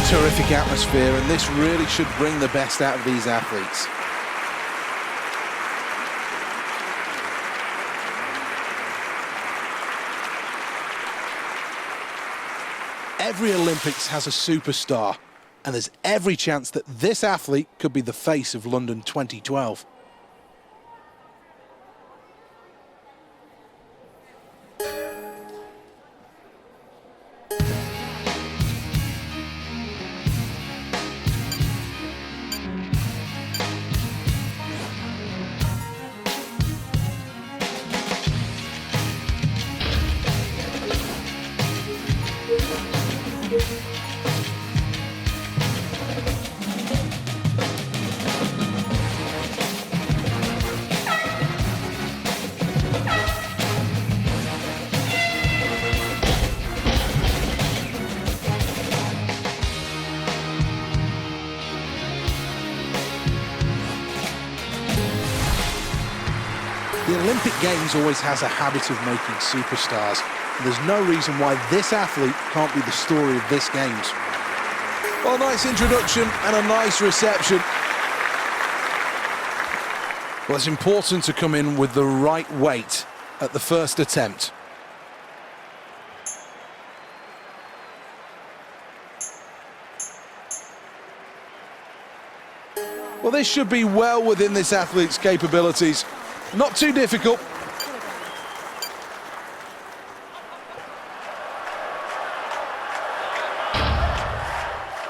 Terrific atmosphere, and this really should bring the best out of these athletes. Every Olympics has a superstar, and there's every chance that this athlete could be the face of London 2012. The Olympic Games always has a habit of making superstars. And there's no reason why this athlete can't be the story of this Games. Well, nice introduction and a nice reception. Well, it's important to come in with the right weight at the first attempt. Well, this should be well within this athlete's capabilities. Not too difficult.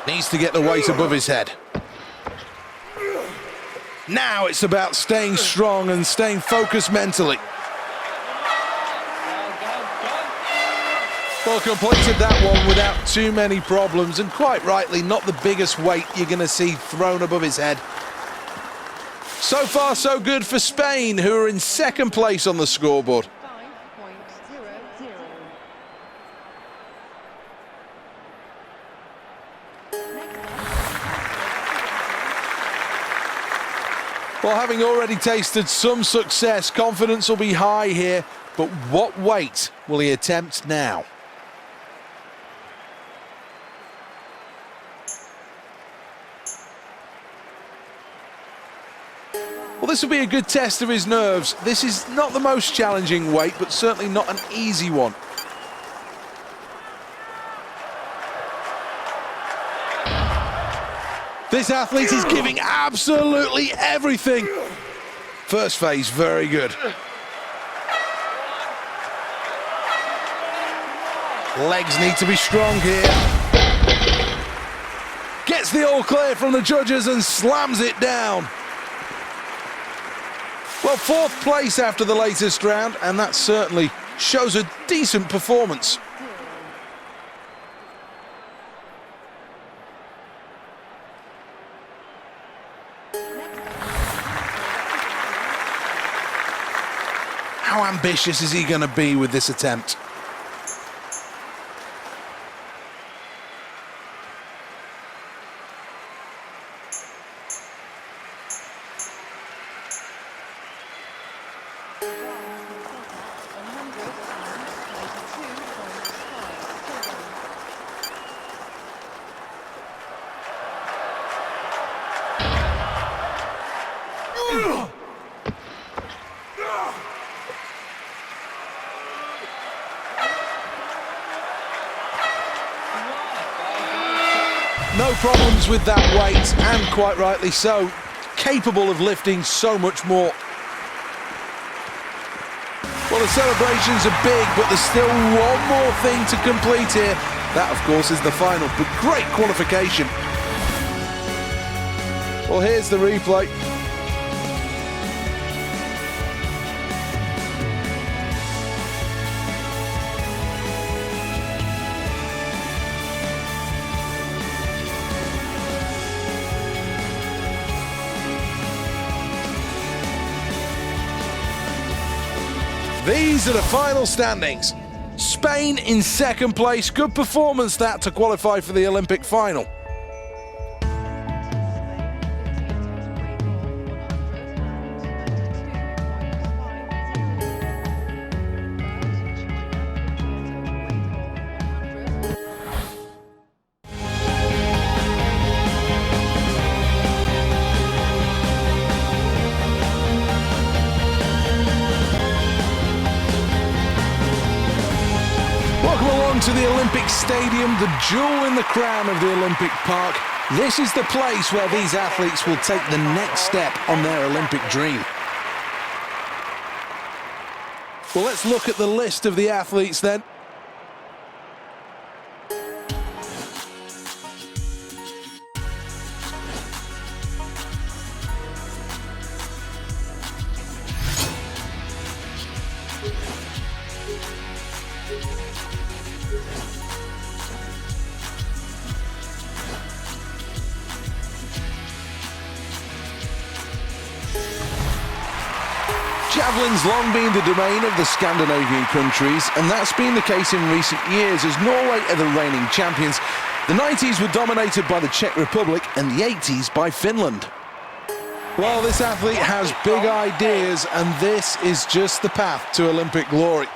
Needs to get the weight above his head. Now it's about staying strong and staying focused mentally. Well, completed that one without too many problems, and quite rightly, not the biggest weight you're going to see thrown above his head. So far, so good for Spain, who are in second place on the scoreboard. 5.00. Well, having already tasted some success, confidence will be high here, but what weight will he attempt now? Well, this will be a good test of his nerves. This is not the most challenging weight, but certainly not an easy one. This athlete is giving absolutely everything. First phase, very good. Legs need to be strong here. Gets the all clear from the judges and slams it down. Well, fourth place after the latest round, and that certainly shows a decent performance. How ambitious is he going to be with this attempt? No problems with that weight, and quite rightly so. Capable of lifting so much more. Well, the celebrations are big, but there's still one more thing to complete here. That, of course, is the final, but great qualification. Well, here's the replay. These are the final standings. Spain in second place. Good performance that to qualify for the Olympic final. to the Olympic Stadium, the jewel in the crown of the Olympic Park. This is the place where these athletes will take the next step on their Olympic dream. Well, let's look at the list of the athletes then. Javelin's long been the domain of the Scandinavian countries, and that's been the case in recent years as Norway are the reigning champions. The 90s were dominated by the Czech Republic and the 80s by Finland. Well, this athlete has big ideas, and this is just the path to Olympic glory.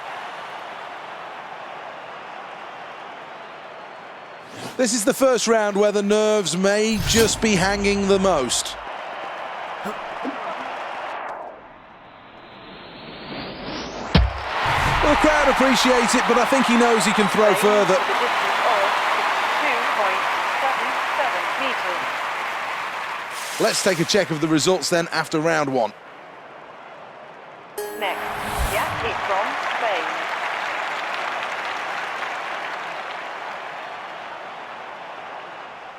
This is the first round where the nerves may just be hanging the most. The crowd appreciates it, but I think he knows he can throw further. Let's take a check of the results then after round one. Next, the athlete from Spain.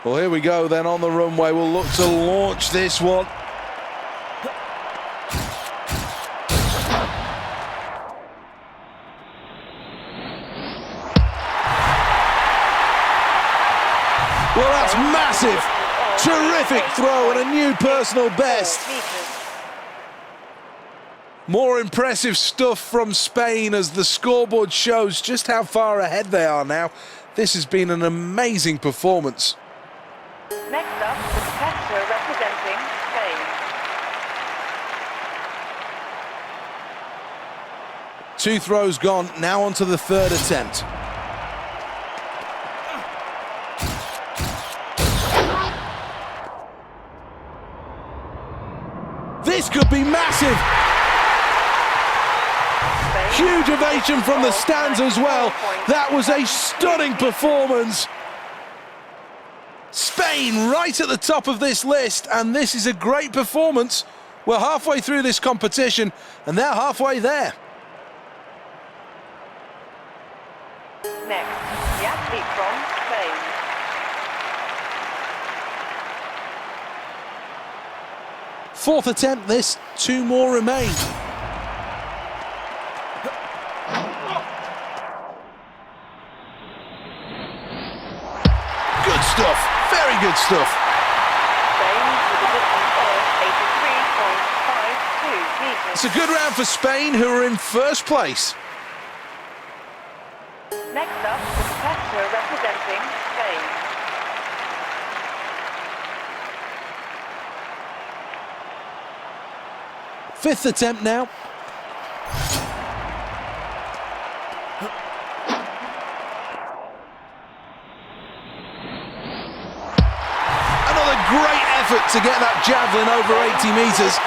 Well, here we go then on the runway. We'll look to launch this one. Well, that's massive. Terrific throw and a new personal best. More impressive stuff from Spain as the scoreboard shows just how far ahead they are now. This has been an amazing performance. Next up, the competitor representing Spain. Two throws gone, now on to the third attempt. This could be massive. Huge ovation from the stands as well. That was a stunning performance. Spain right at the top of this list, and this is a great performance. We're halfway through this competition, and they're halfway there. Next, the athlete from Spain. Fourth attempt this, two more remain. Good stuff, very good stuff. Spain with a distance of 83.52 meters. It's a good round for Spain, who are in first place. Next up, the competitor representing Spain. Fifth attempt now. Another great effort to get that javelin over 80 metres.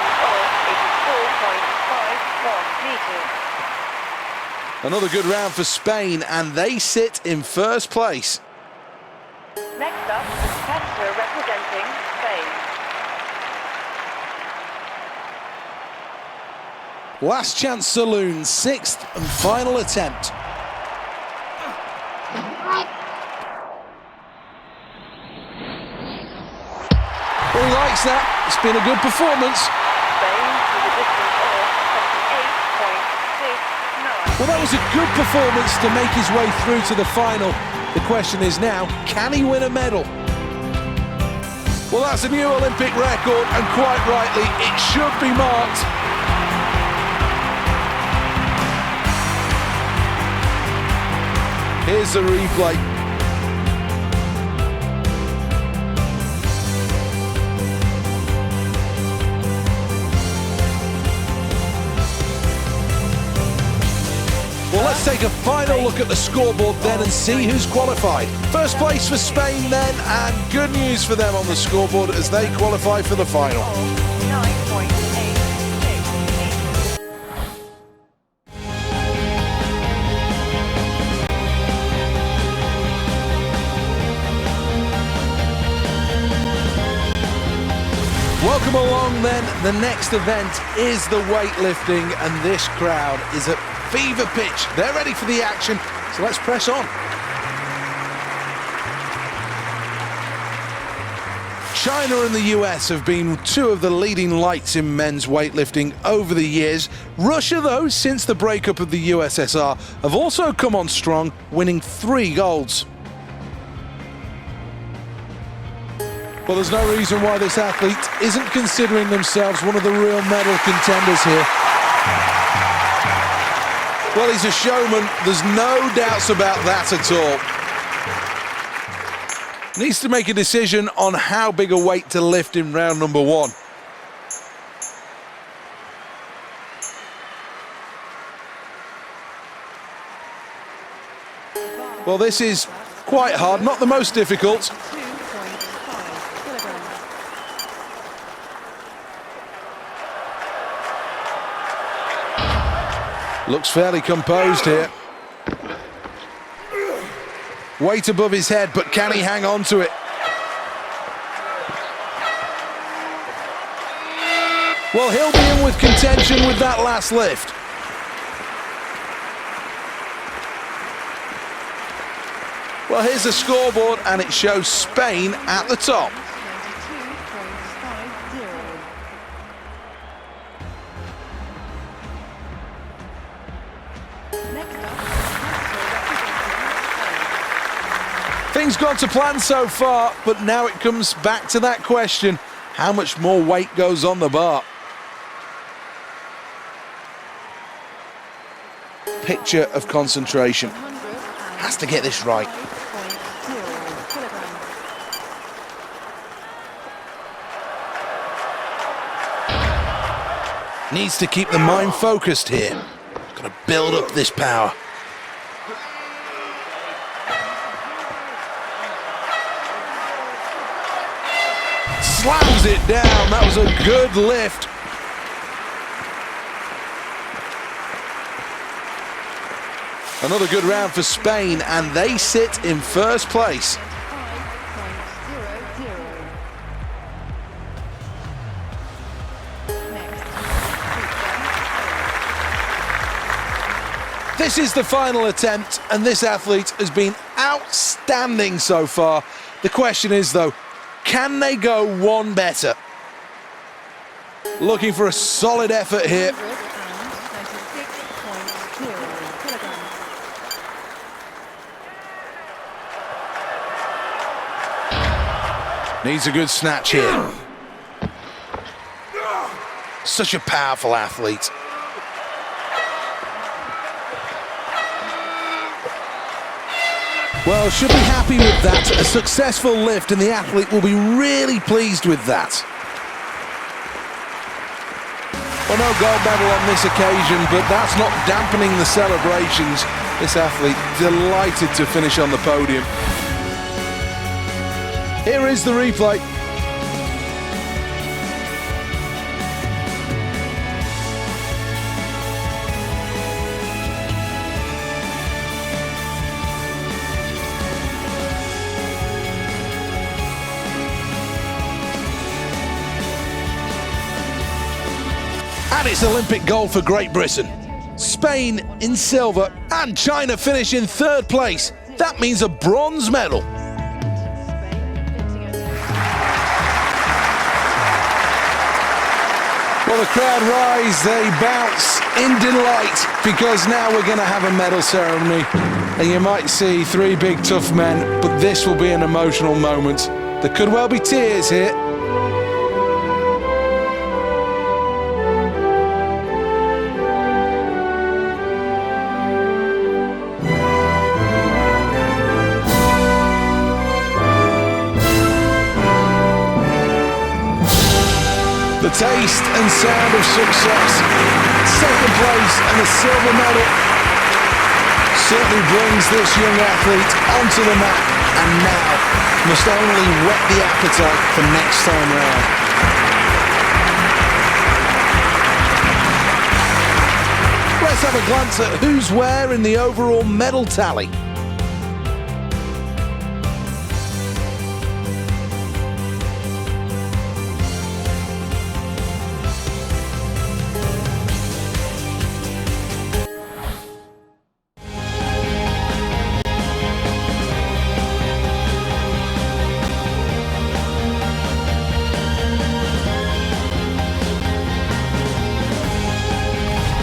84.51 meters. Another good round for Spain, and they sit in first place. Next up, the competitor representing Spain. Last chance saloon, sixth and final attempt. Well, he likes that. It's been a good performance. Spain with a distance of 78.69. Well, that was a good performance to make his way through to the final. The question is now, can he win a medal? Well, that's a new Olympic record, and quite rightly, it should be marked. Here's the replay. Well, let's take a final look at the scoreboard then and see who's qualified. First place for Spain then, and good news for them on the scoreboard as they qualify for the final. 9.86 meters. the next event is the weightlifting, and this crowd is at fever pitch. They're ready for the action, so let's press on. China and the US have been two of the leading lights in men's weightlifting over the years. Russia, though, since the breakup of the USSR, have also come on strong, winning 3 golds. Well, there's no reason why this athlete isn't considering themselves one of the real medal contenders here. Well, he's a showman, there's no doubts about that at all. Needs to make a decision on how big a weight to lift in round number 1. Well, this is quite hard, not the most difficult. Looks fairly composed here. Weight above his head, but can he hang on to it? Well, he'll be in with contention with that last lift. Well, here's the scoreboard, and it shows Spain at the top. Things gone to plan so far, but now it comes back to that question: how much more weight goes on the bar? Picture of concentration. Has to get this right. Needs to keep the mind focused here. Got to build up this power. Slams it down. That was a good lift. Another good round for Spain, and they sit in first place. This is the final attempt, and this athlete has been outstanding so far. The question is, though, can they go one better? Looking for a solid effort here. Needs a good snatch here. Such a powerful athlete. Well, should be happy with that. A successful lift, and the athlete will be really pleased with that. Well, no gold medal on this occasion, but that's not dampening the celebrations. This athlete delighted to finish on the podium. Here is the replay. And it's Olympic gold for Great Britain. Spain in silver and China finish in third place. That means a bronze medal. Well, the crowd rise, they bounce in delight, because now we're going to have a medal ceremony. And you might see 3 big tough men, but this will be an emotional moment. There could well be tears here. The taste and sound of success. Second place and a silver medal certainly brings this young athlete onto the map, and now must only whet the appetite for next time round. Let's have a glance at who's where in the overall medal tally.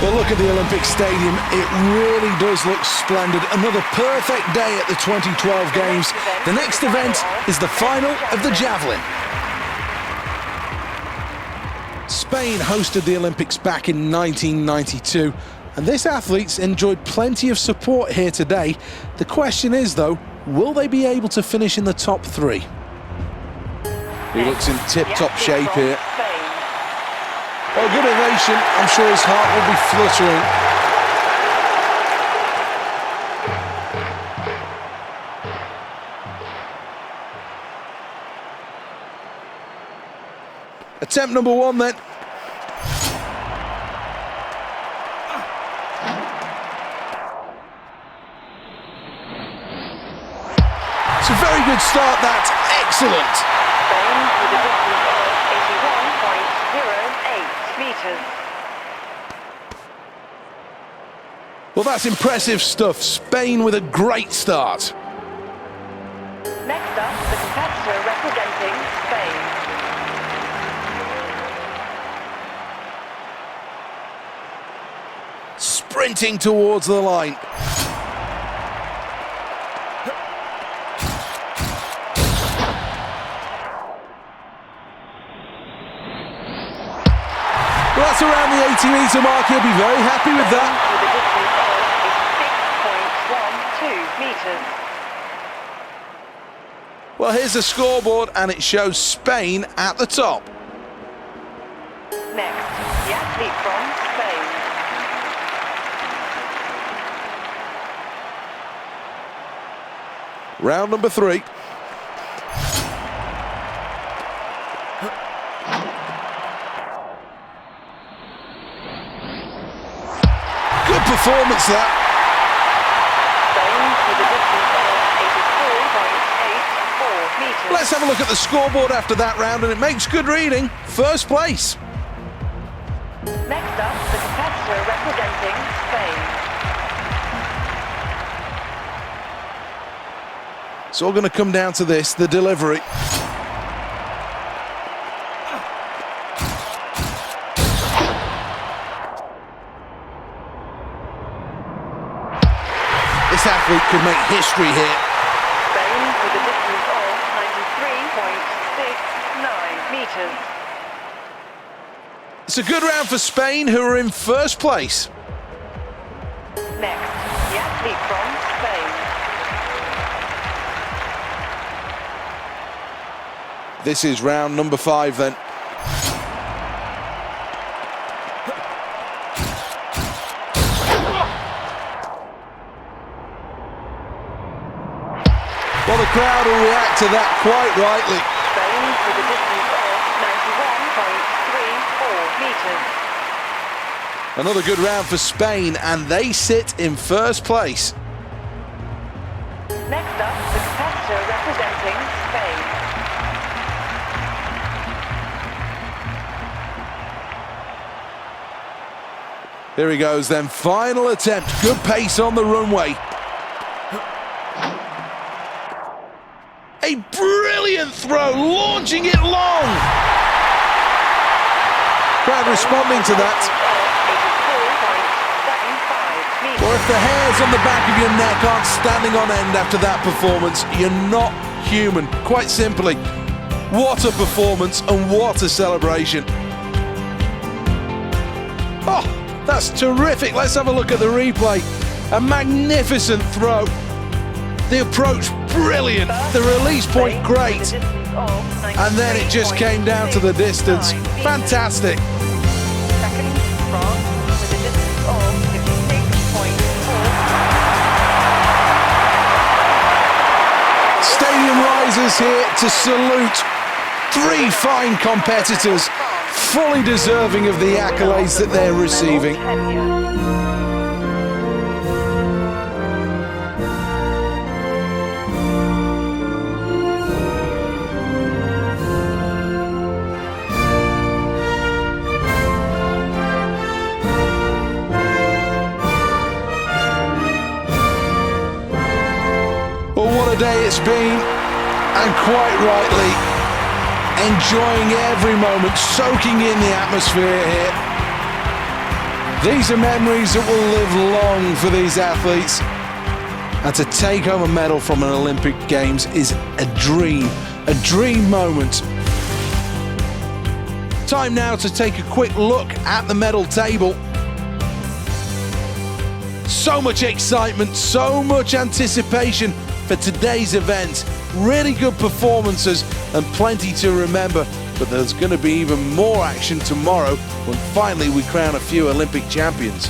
Well, look at the Olympic Stadium. It really does look splendid. Another perfect day at the 2012 Games. The next event is the final of the javelin. Spain hosted the Olympics back in 1992, and this athlete's enjoyed plenty of support here today. The question is, though, will they be able to finish in the top three? He looks in tip-top shape here. Well, good ovation. I'm sure his heart will be fluttering. Attempt number one then. It's a very good start, that's excellent. Spain with a distance of 81.08 meters. Well, that's impressive stuff. Spain with a great start. Next up, the competitor representing Spain. Sprinting towards the line. Well, that's around the 80-metre mark. He'll be very happy with that. With a distance of 6.12 meters. Well, here's the scoreboard, and it shows Spain at the top. Next, the athlete from Spain. Round number 3. Good performance that. Spain with a distance of 84.84 meters. Let's have a look at the scoreboard after that round, and it makes good reading. First place. Next up, the competitor representing Spain. It's all going to come down to this, the delivery. This athlete could make history here. Spain with a distance of 93.69 meters. It's a good round for Spain, who are in first place. Next, the athlete from Spain. This is round number 5 then. Well, the crowd will react to that quite rightly. Spain with a distance of 91.34 meters. Another good round for Spain, and they sit in first place. Next up, the competitor representing Spain. Here he goes then, final attempt. Good pace on the runway. A brilliant throw, launching it long. Crowd responding to that. 84.75 meters. Or if the hairs on the back of your neck aren't standing on end after that performance, you're not human. Quite simply, what a performance and what a celebration. Oh, that's terrific. Let's have a look at the replay. A magnificent throw. The approach, brilliant. The release point, great. And then it just came down to the distance. Fantastic. Second, France with a distance of 56.4. Stadium risers here to salute 3 fine competitors, fully deserving of the accolades that they're receiving. Well, what a day it's been, and quite rightly, enjoying every moment, soaking in the atmosphere here. These are memories that will live long for these athletes. And to take home a medal from an Olympic Games is a dream moment. Time now to take a quick look at the medal table. So much excitement, so much anticipation for today's event. Really good performances and plenty to remember, but there's going to be even more action tomorrow when finally we crown a few Olympic champions.